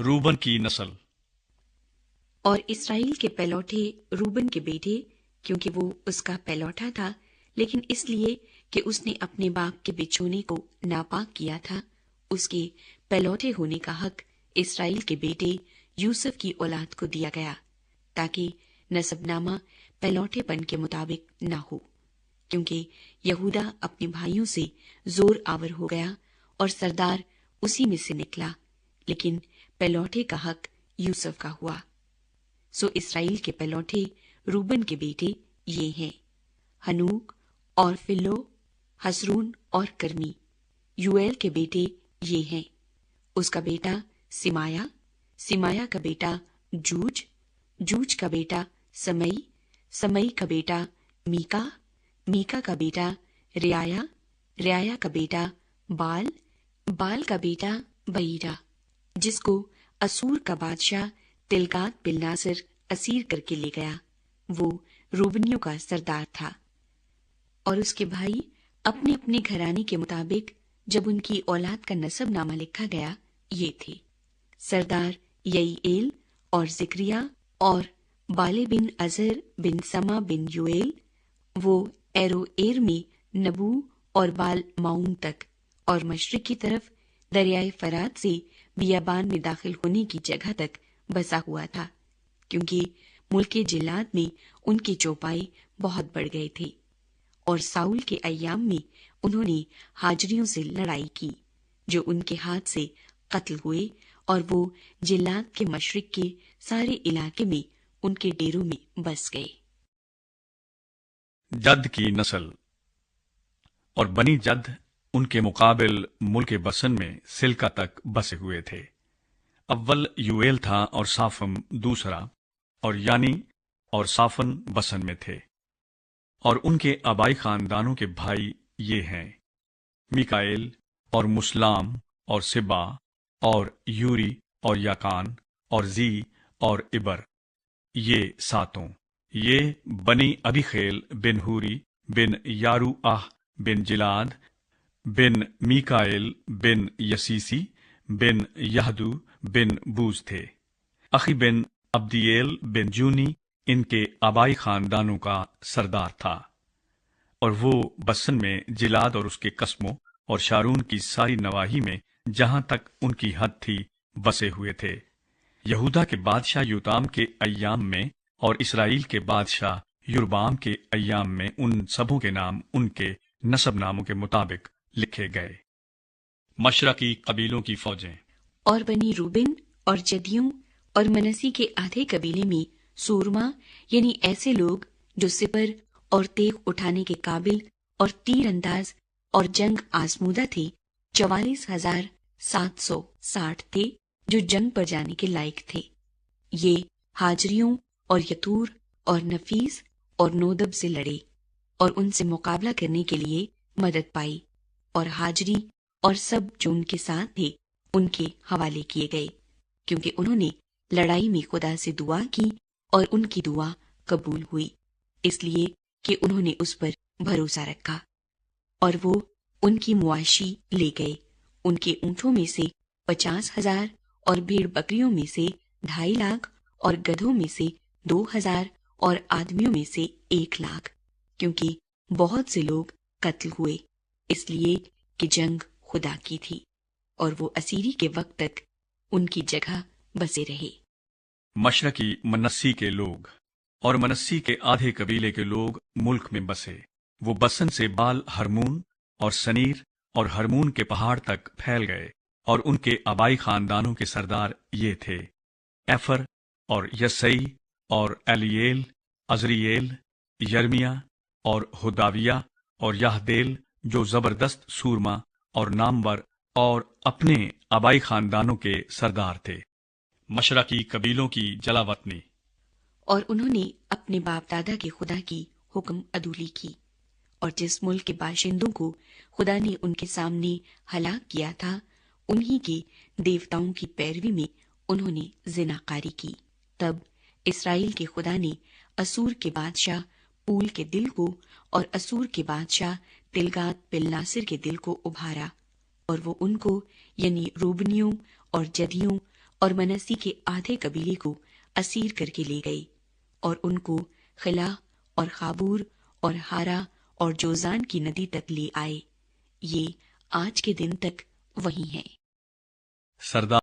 Reuben کی نسل۔ اور اسرائیل کے پہلوٹے روبن کے بیٹے، کیونکہ وہ اس کا پہلوٹا تھا، لیکن اس لیے کہ اس نے اپنے باپ کے بچھونے کو ناپاک کیا تھا، اس کے پہلوٹے ہونے کا حق اسرائیل کے بیٹے یوسف کی اولاد کو دیا گیا، تاکہ نسب نامہ پہلوٹے پن کے مطابق نہ ہو، کیونکہ یہودا اپنے بھائیوں سے زور آور ہو گیا اور سردار اسی میں سے نکلا، لیکن پہلوٹے کا حق یوسف کا ہوا۔ سو اسرائیل کے پہلوٹے روبن کے بیٹے یہ ہیں: ہنوک اور فلو، حسرون اور کرمی۔ یوئیل کے بیٹے یہ ہیں: اس کا بیٹا سمایا، سمایا کا بیٹا جوج، جوج کا بیٹا سمئی، سمئی کا بیٹا میکا، میکا کا بیٹا رعایا، رعایا کا بیٹا بال، بال کا بیٹا بعیرا، جس کو اسور کا بادشاہ تلگات پلناصر اسیر کر کے لے گیا، وہ روبنیوں کا سردار تھا۔ اور اس کے بھائی اپنے اپنے گھرانے کے مطابق جب ان کی اولاد کا نسب نامہ لکھا گیا یہ تھے: سردار یعیل اور زکریہ اور بالے بن عزر بن سما بن یوئیل، وہ ایروئیر میں نبو اور بال معون تک، اور مشرق کی طرف دریائے فرات سے بیابان میں داخل ہونے کی جگہ تک بسا ہوا تھا، کیونکہ ملک جلاد میں ان کے چوپائے بہت بڑھ گئے تھے۔ اور ساؤل کے ایام میں انہوں نے ہاجریوں سے لڑائی کی، جو ان کے ہاتھ سے قتل ہوئے، اور وہ جلاد کے مشرق کے سارے علاقے میں ان کے ڈیروں میں بس گئے۔ جد کی نسل۔ اور بنی جد ان کے مقابل ملک بسن میں سلکا تک بسے ہوئے تھے۔ اول یوئیل تھا اور صافم دوسرا، اور یعنی اور صافن بسن میں تھے۔ اور ان کے آبائی خاندانوں کے بھائی یہ ہیں: میکائیل اور مسلام اور سبا اور یوری اور یاکان اور زی اور عبر، یہ ساتوں۔ یہ بنی ابیخیل بن ہوری بن یارو بن جلاد بن میکائیل بن یسیسی بن یہدو بن بوز تھے۔ اخی بن عبدییل بن جونی ان کے آبائی خاندانوں کا سردار تھا، اور وہ بسن میں جلاد اور اس کے قصبوں اور شارون کی ساری نواحی میں جہاں تک ان کی حد تھی بسے ہوئے تھے۔ یہودا کے بادشاہ یوتام کے ایام میں اور اسرائیل کے بادشاہ یربام کے ایام میں ان سبوں کے نام ان کے نسب ناموں کے مطابق لکھے گئے۔ مشرقی قبیلوں کی فوجیں۔ اور بنی روبن اور جدیوں اور منسی کے آدھے قبیلے میں سورما، یعنی ایسے لوگ جو سپر اور تیغ اٹھانے کے قابل اور تیر انداز اور جنگ آزمودہ تھے، 44,760 تھے، جو جنگ پر جانے کے لائق تھے۔ یہ ہاجریوں اور یتور اور نفیس اور نودب سے لڑے اور ان سے مقابلہ کرنے کے لیے مدد پائی، اور ہاجری اور سب جو ان کے ساتھ تھے ان کے حوالے کیے گئے، کیونکہ انہوں نے لڑائی میں خدا سے دعا کی اور ان کی دعا قبول ہوئی، اس لیے کہ انہوں نے اس پر بھروسہ رکھا۔ اور وہ ان کی مواشی لے گئے، ان کے اونٹوں میں سے 50,000 اور بھیڑ بکریوں میں سے 250,000 اور گدھوں میں سے 2,000 اور آدمیوں میں سے 1,00,000، کیونکہ بہت سے لوگ قتل ہوئے، اس لیے کہ جنگ خدا کی تھی، اور وہ اسیری کے وقت تک ان کی جگہ بسے رہے۔ مشرقی منسی کے لوگ۔ اور منسی کے آدھے قبیلے کے لوگ ملک میں بسے، وہ بسن سے بال ہرمون اور سنیر اور ہرمون کے پہاڑ تک پھیل گئے، اور ان کے آبائی خاندانوں کے سردار یہ تھے: ایفر اور یسئی اور ایلیل، عزرییل، یرمیا اور ہداویہ اور یہدیل، جو زبردست سورما اور نامور اور اپنے آبائی خاندانوں کے سردار تھے۔ مشرقی قبیلوں کی جلا وطنی۔ اور انہوں نے اپنے باپ دادا کے خدا کی حکم عدولی کی، اور جس ملک کے باشندوں کو خدا نے ان کے سامنے ہلاک کیا تھا، انہی کے دیوتاؤں کی پیروی میں انہوں نے زناکاری کی۔ تب اسرائیل کے خدا نے اسور کے بادشاہ پول کے دل کو اور اسور کے بادشاہ تلگات پلناصر کے دل کو ابھارا، اور وہ ان کو یعنی روبنیوں اور جدیوں اور منسی کے آدھے قبیلے کو اسیر کر کے لے گئے اور ان کو خلا اور خابور اور ہارا اور جوزان کی ندی تک لے آئے۔ یہ آج کے دن تک وہیں ہے۔ سردار